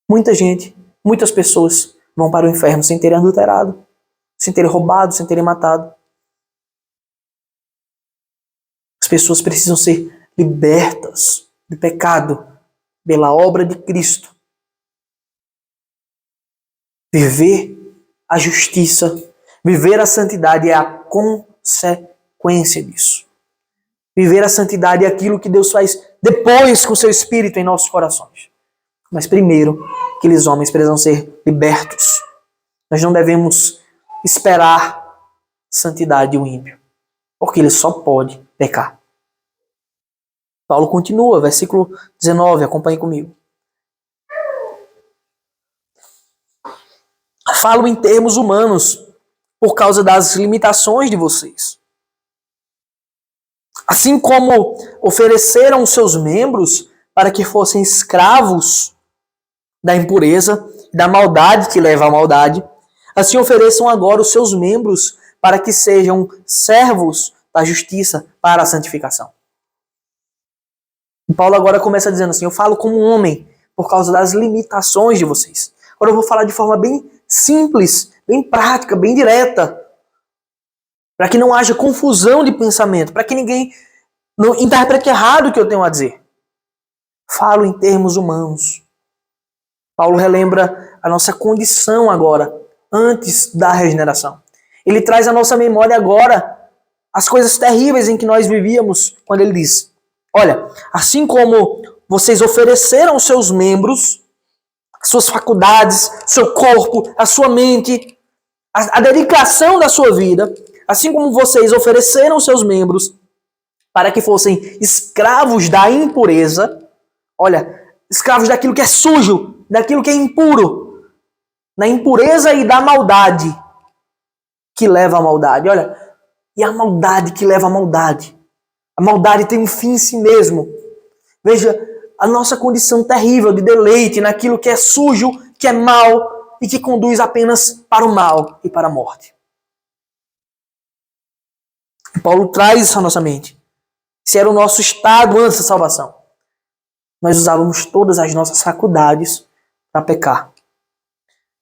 Muitas pessoas vão para o inferno sem terem adulterado, sem terem roubado, sem terem matado. As pessoas precisam ser libertas do pecado pela obra de Cristo. Viver a justiça, viver a santidade é a consequência disso. Viver a santidade é aquilo que Deus faz depois com o seu Espírito em nossos corações. Mas primeiro, aqueles homens precisam ser libertos. Nós não devemos esperar santidade do ímpio, porque ele só pode pecar. Paulo continua, versículo 19, acompanhe comigo. Falo em termos humanos, por causa das limitações de vocês. Assim como ofereceram os seus membros para que fossem escravos da impureza, da maldade que leva à maldade, assim ofereçam agora os seus membros para que sejam servos da justiça para a santificação. E Paulo agora começa dizendo assim: eu falo como homem por causa das limitações de vocês. Agora eu vou falar de forma bem simples, bem prática, bem direta, para que não haja confusão de pensamento, para que ninguém não interprete errado o que eu tenho a dizer. Falo em termos humanos. Paulo relembra a nossa condição agora, antes da regeneração. Ele traz à nossa memória agora as coisas terríveis em que nós vivíamos, quando ele diz: olha, assim como vocês ofereceram seus membros, suas faculdades, seu corpo, a sua mente, a dedicação da sua vida, assim como vocês ofereceram seus membros para que fossem escravos da impureza, olha, escravos daquilo que é sujo, daquilo que é impuro, na impureza e da maldade que leva à maldade. Olha, e a maldade que leva à maldade. A maldade tem um fim em si mesmo. Veja a nossa condição terrível de deleite naquilo que é sujo, que é mal e que conduz apenas para o mal e para a morte. Paulo traz isso à nossa mente. Esse era o nosso estado antes da salvação. Nós usávamos todas as nossas faculdades para pecar.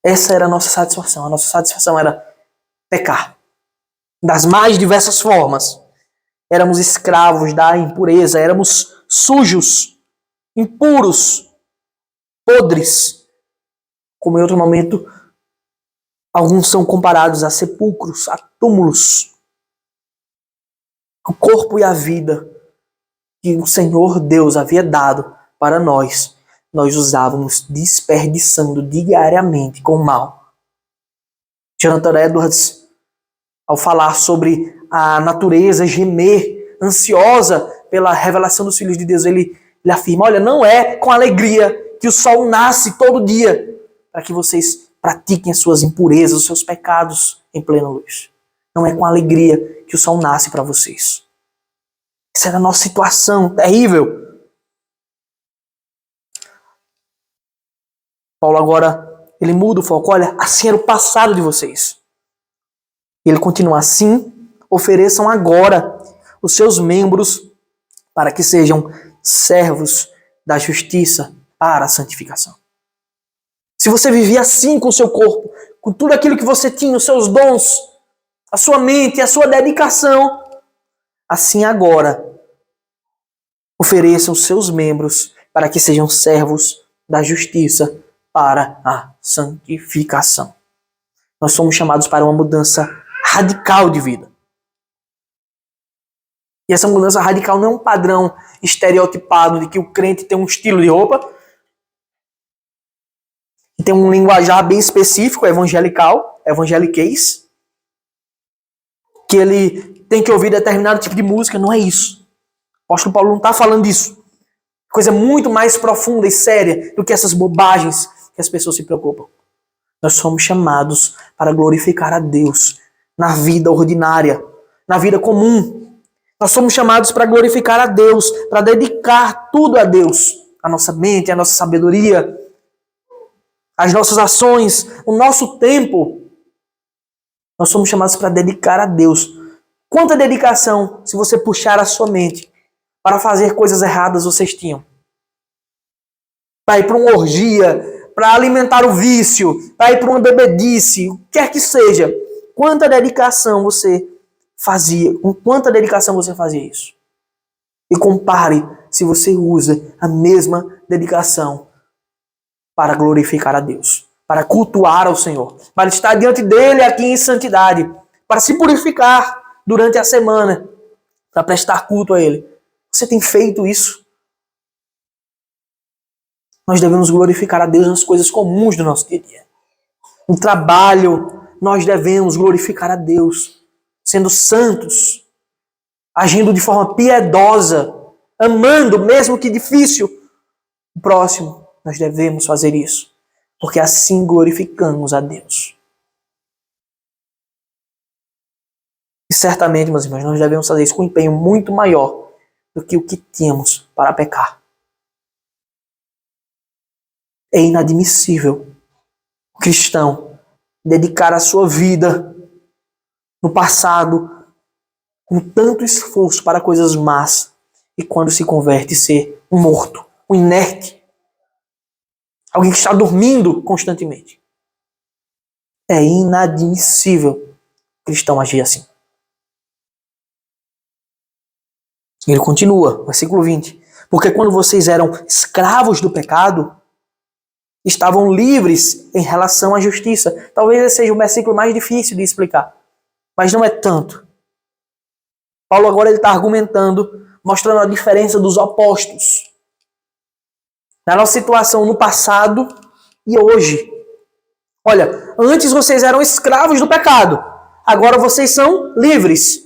Essa era a nossa satisfação. A nossa satisfação era pecar. Das mais diversas formas. Éramos escravos da impureza. Éramos sujos, impuros, podres. Como em outro momento, alguns são comparados a sepulcros, a túmulos. O corpo e a vida que o Senhor Deus havia dado para nós usávamos desperdiçando diariamente com o mal. Jonathan Edwards, ao falar sobre a natureza gemer, ansiosa pela revelação dos filhos de Deus, ele afirma, olha, não é com alegria que o sol nasce todo dia para que vocês pratiquem as suas impurezas, os seus pecados em plena luz. Não é com alegria que o sol nasce para vocês. Essa era a nossa situação terrível. Paulo agora, ele muda o foco. Olha, assim era o passado de vocês. Ele continua assim, ofereçam agora os seus membros para que sejam servos da justiça para a santificação. Se você vivia assim com o seu corpo, com tudo aquilo que você tinha, os seus dons, a sua mente, a sua dedicação, assim agora, ofereçam os seus membros para que sejam servos da justiça para a santificação. Nós somos chamados para uma mudança radical de vida. E essa mudança radical não é um padrão estereotipado de que o crente tem um estilo de roupa, que tem um linguajar bem específico, evangeliquez, que ele tem que ouvir determinado tipo de música. Não é isso. O apóstolo Paulo não está falando disso. Coisa muito mais profunda e séria do que essas bobagens que as pessoas se preocupam. Nós somos chamados para glorificar a Deus na vida ordinária, na vida comum. Nós somos chamados para glorificar a Deus, para dedicar tudo a Deus. A nossa mente, a nossa sabedoria, as nossas ações, o nosso tempo. Nós somos chamados para dedicar a Deus. Quanta dedicação, se você puxar a sua mente para fazer coisas erradas, vocês tinham? Para ir para uma orgia, para alimentar o vício, para ir para uma bebedice, o que quer que seja. Quanta dedicação você fazia? Com quanta dedicação você fazia isso? E compare se você usa a mesma dedicação para glorificar a Deus, para cultuar ao Senhor, para estar diante dele aqui em santidade, para se purificar durante a semana, para prestar culto a ele. Você tem feito isso? Nós devemos glorificar a Deus nas coisas comuns do nosso dia a dia. No trabalho, nós devemos glorificar a Deus, sendo santos, agindo de forma piedosa, amando, mesmo que difícil, o próximo. Nós devemos fazer isso, porque assim glorificamos a Deus. E certamente, meus irmãos, nós devemos fazer isso com um empenho muito maior do que o que tínhamos para pecar. É inadmissível o cristão dedicar a sua vida no passado com tanto esforço para coisas más e quando se converte ser um morto, um inerte, alguém que está dormindo constantemente. É inadmissível o cristão agir assim. Ele continua, versículo 20. Porque quando vocês eram escravos do pecado, estavam livres em relação à justiça. Talvez esse seja o versículo mais difícil de explicar, mas não é tanto. Paulo agora está argumentando, mostrando a diferença dos opostos. Na nossa situação no passado e hoje. Olha, antes vocês eram escravos do pecado, agora vocês são livres.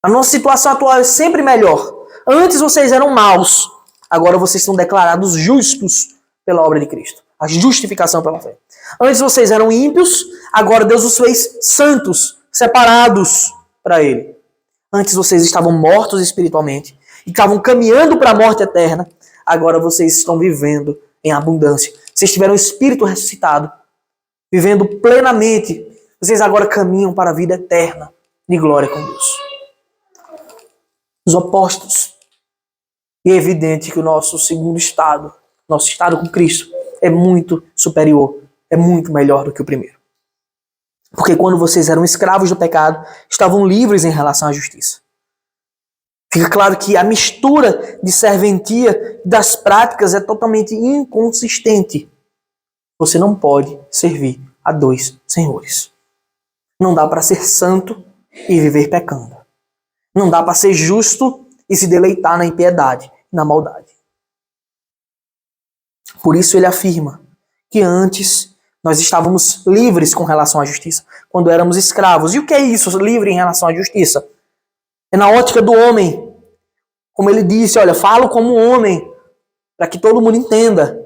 A nossa situação atual é sempre melhor. Antes vocês eram maus, Agora vocês são declarados justos pela obra de Cristo. A justificação pela fé. Antes vocês eram ímpios, agora Deus os fez santos, separados para Ele. Antes vocês estavam mortos espiritualmente e estavam caminhando para a morte eterna. Agora vocês estão vivendo em abundância. Vocês tiveram o espírito ressuscitado, vivendo plenamente. Vocês agora caminham para a vida eterna de glória com Deus. Os opostos. E é evidente que o nosso segundo estado, nosso estado com Cristo, é muito superior, é muito melhor do que o primeiro. Porque quando vocês eram escravos do pecado, estavam livres em relação à justiça. Fica claro que a mistura de serventia das práticas é totalmente inconsistente. Você não pode servir a dois senhores. Não dá para ser santo e viver pecando. Não dá para ser justo e se deleitar na impiedade, na maldade. Por isso ele afirma que antes nós estávamos livres com relação à justiça, quando éramos escravos. E o que é isso, livre em relação à justiça? É na ótica do homem. Como ele disse, olha, falo como homem, para que todo mundo entenda.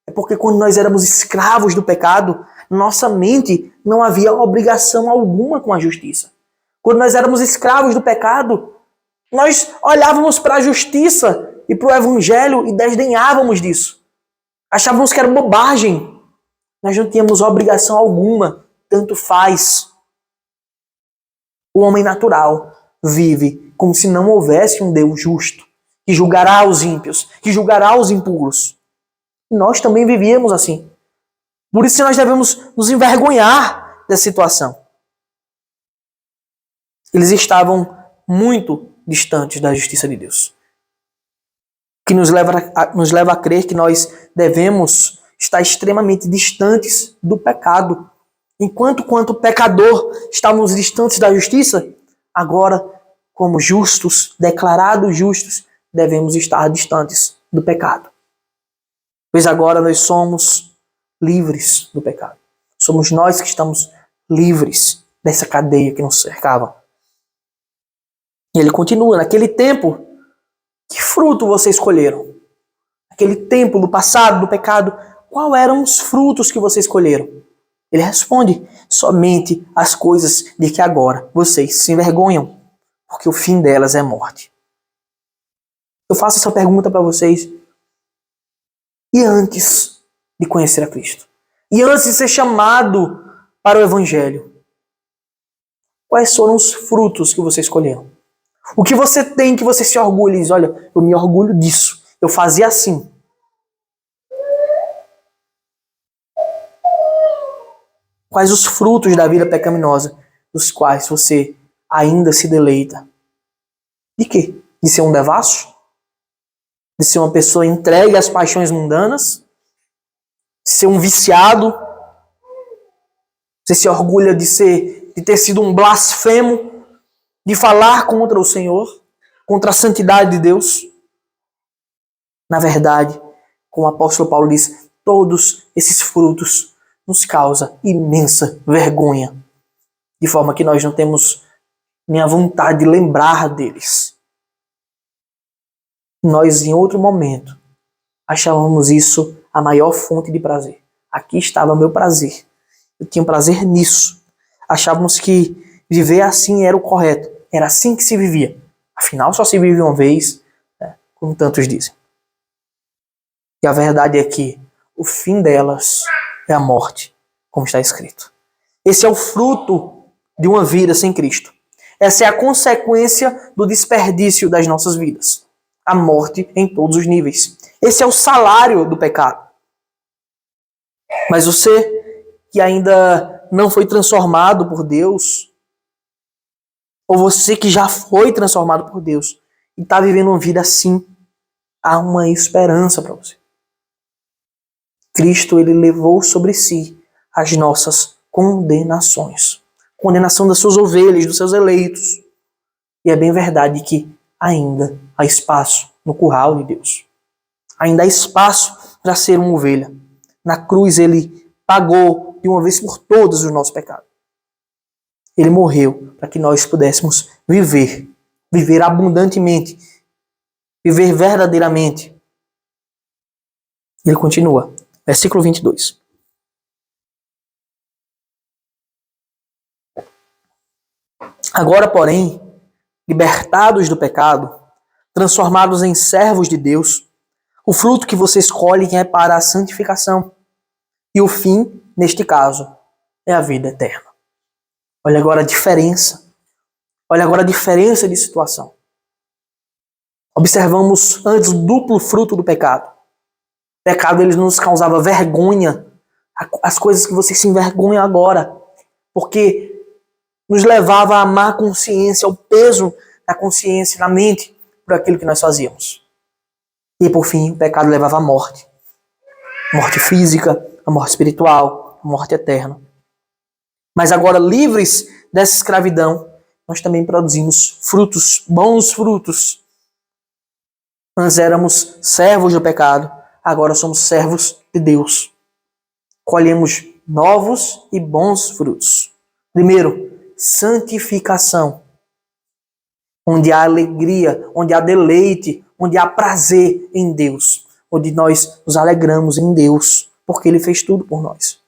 É porque quando nós éramos escravos do pecado, nossa mente não havia obrigação alguma com a justiça. Quando nós éramos escravos do pecado, nós olhávamos para a justiça e para o evangelho e desdenhávamos disso. Achávamos que era bobagem. Nós não tínhamos obrigação alguma, tanto faz. O homem natural vive como se não houvesse um Deus justo, que julgará os ímpios, que julgará os impuros. E nós também vivíamos assim. Por isso nós devemos nos envergonhar dessa situação. Eles estavam muito distantes da justiça de Deus. Que nos leva a crer que nós devemos estar extremamente distantes do pecado. Enquanto pecador estávamos distantes da justiça, agora, como justos, declarados justos, devemos estar distantes do pecado. Pois agora nós somos livres do pecado. Somos nós que estamos livres dessa cadeia que nos cercava. E ele continua, naquele tempo, que fruto vocês escolheram? Naquele tempo do passado, do pecado, quais eram os frutos que vocês escolheram? Ele responde, somente as coisas de que agora vocês se envergonham, porque o fim delas é morte. Eu faço essa pergunta para vocês. E antes de conhecer a Cristo? E antes de ser chamado para o Evangelho? Quais foram os frutos que você escolheu? O que você tem que você se orgulha e diz, olha, eu me orgulho disso. Eu fazia assim. Quais os frutos da vida pecaminosa dos quais você ainda se deleita? De quê? De ser um devasso? De ser uma pessoa entregue às paixões mundanas? De ser um viciado? Você se orgulha de ter sido um blasfemo? De falar contra o Senhor? Contra a santidade de Deus? Na verdade, como o apóstolo Paulo diz, todos esses frutos nos causam imensa vergonha. De forma que nós não temos nem a vontade de lembrar deles. Nós, em outro momento, achávamos isso a maior fonte de prazer. Aqui estava o meu prazer. Eu tinha prazer nisso. Achávamos que viver assim era o correto. Era assim que se vivia. Afinal, só se vive uma vez, né, como tantos dizem. E a verdade é que o fim delas é a morte, como está escrito. Esse é o fruto de uma vida sem Cristo. Essa é a consequência do desperdício das nossas vidas. A morte em todos os níveis. Esse é o salário do pecado. Mas você que ainda não foi transformado por Deus, ou você que já foi transformado por Deus e está vivendo uma vida assim, há uma esperança para você. Cristo, ele levou sobre si as nossas condenações. Condenação das suas ovelhas, dos seus eleitos. E é bem verdade que ainda há espaço no curral de Deus. Ainda há espaço para ser uma ovelha. Na cruz ele pagou de uma vez por todas o nosso pecado. Ele morreu para que nós pudéssemos viver abundantemente, viver verdadeiramente, Ele continua, versículo 22. Agora, porém, libertados do pecado, transformados em servos de Deus, o fruto que vocês colhem é para a santificação. E o fim, neste caso, é a vida eterna. Olha agora a diferença. Olha agora a diferença de situação. Observamos antes o duplo fruto do pecado. O pecado ele nos causava vergonha. As coisas que você se envergonha agora. Porque nos levava à má consciência, ao peso da consciência, na mente, por aquilo que nós fazíamos. E por fim, o pecado levava à morte. Morte física, a morte espiritual, a morte eterna. Mas agora, livres dessa escravidão, nós também produzimos frutos, bons frutos. Nós éramos servos do pecado, agora somos servos de Deus. Colhemos novos e bons frutos. Primeiro, santificação. Onde há alegria, onde há deleite, onde há prazer em Deus. Onde nós nos alegramos em Deus, porque Ele fez tudo por nós.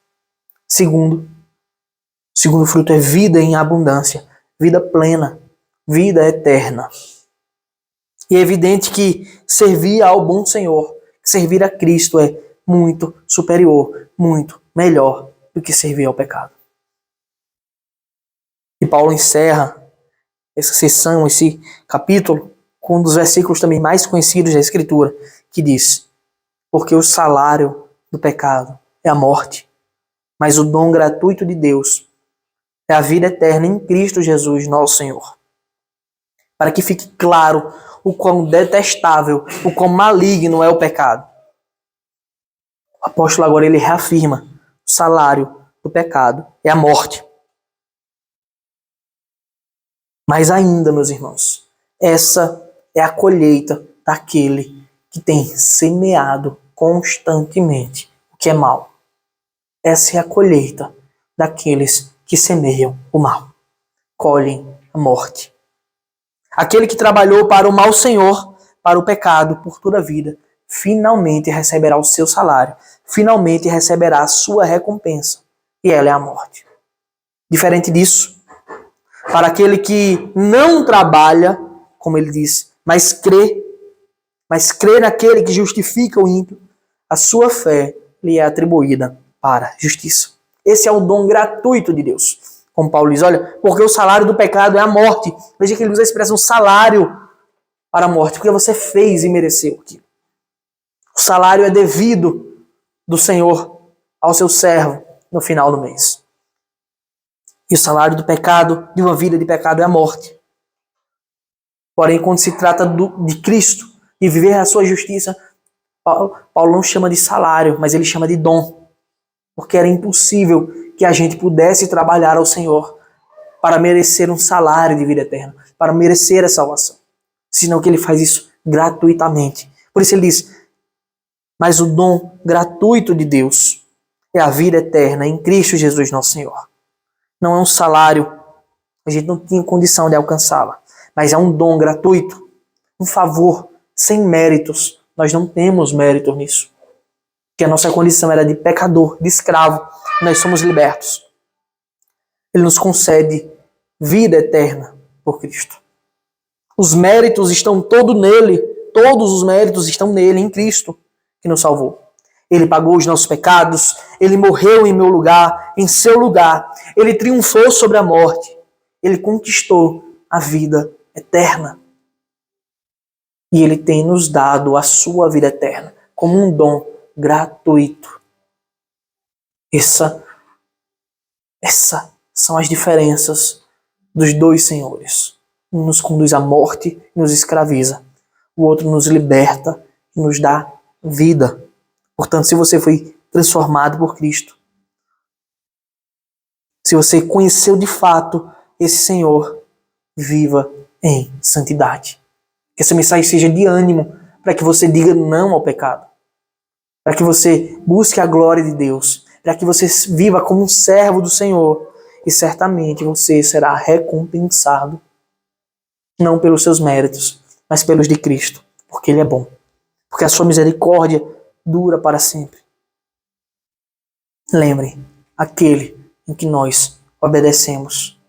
Segundo fruto é vida em abundância, vida plena, vida eterna. E é evidente que servir ao bom Senhor, servir a Cristo é muito superior, muito melhor do que servir ao pecado. E Paulo encerra essa sessão, esse capítulo, com um dos versículos também mais conhecidos da Escritura, que diz: porque o salário do pecado é a morte, mas o dom gratuito de Deus é a vida eterna em Cristo Jesus, nosso Senhor. Para que fique claro o quão detestável, o quão maligno é o pecado. O apóstolo agora ele reafirma: o salário do pecado é a morte. Mas ainda, meus irmãos, essa é a colheita daquele que tem semeado constantemente o que é mal. Essa é a colheita daqueles que semeiam o mal. Colhem a morte. Aquele que trabalhou para o mau Senhor, para o pecado, por toda a vida, finalmente receberá o seu salário, finalmente receberá a sua recompensa, e ela é a morte. Diferente disso, para aquele que não trabalha, como ele diz, mas crê naquele que justifica o ímpio, a sua fé lhe é atribuída para justiça. Esse é o dom gratuito de Deus. Como Paulo diz, olha, porque o salário do pecado é a morte. Veja que ele usa a expressão salário para a morte, porque você fez e mereceu aquilo. O salário é devido do Senhor ao seu servo no final do mês. E o salário do pecado, de uma vida de pecado, é a morte. Porém, quando se trata de Cristo e viver a sua justiça, Paulo não chama de salário, mas ele chama de dom. Porque era impossível que a gente pudesse trabalhar ao Senhor para merecer um salário de vida eterna, para merecer a salvação. Senão que ele faz isso gratuitamente. Por isso ele diz: mas o dom gratuito de Deus é a vida eterna em Cristo Jesus nosso Senhor. Não é um salário, a gente não tinha condição de alcançá-la, mas é um dom gratuito, um favor, sem méritos. Nós não temos mérito nisso. Porque a nossa condição era de pecador, de escravo, e nós somos libertos. Ele nos concede vida eterna por Cristo. Os méritos estão todos nele, todos os méritos estão nele, em Cristo, que nos salvou. Ele pagou os nossos pecados, ele morreu em meu lugar, em seu lugar. Ele triunfou sobre a morte. Ele conquistou a vida eterna. E ele tem nos dado a sua vida eterna como um dom gratuito. Essas são as diferenças dos dois senhores. Um nos conduz à morte e nos escraviza. O outro nos liberta e nos dá vida. Portanto, se você foi transformado por Cristo, se você conheceu de fato esse Senhor, viva em santidade. Que essa mensagem seja de ânimo para que você diga não ao pecado, para que você busque a glória de Deus, para que você viva como um servo do Senhor e certamente você será recompensado, não pelos seus méritos, mas pelos de Cristo, porque Ele é bom, porque a sua misericórdia dura para sempre. Lembre, aquele em que nós obedecemos,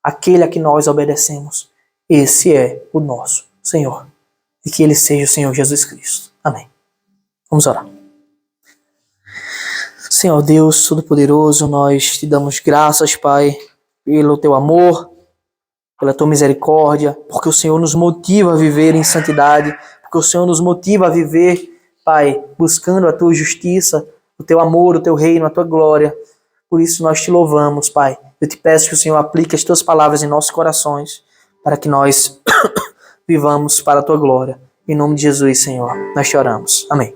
aquele a que nós obedecemos, esse é o nosso Senhor. E que Ele seja o Senhor Jesus Cristo. Amém. Vamos orar. Senhor Deus Todo-Poderoso, nós te damos graças, Pai, pelo Teu amor, pela Tua misericórdia, porque o Senhor nos motiva a viver em santidade, porque o Senhor nos motiva a viver, Pai, buscando a Tua justiça, o Teu amor, o Teu reino, a Tua glória. Por isso nós te louvamos, Pai. Eu te peço que o Senhor aplique as Tuas palavras em nossos corações, para que nós vivamos para a Tua glória. Em nome de Jesus, Senhor, nós te oramos. Amém.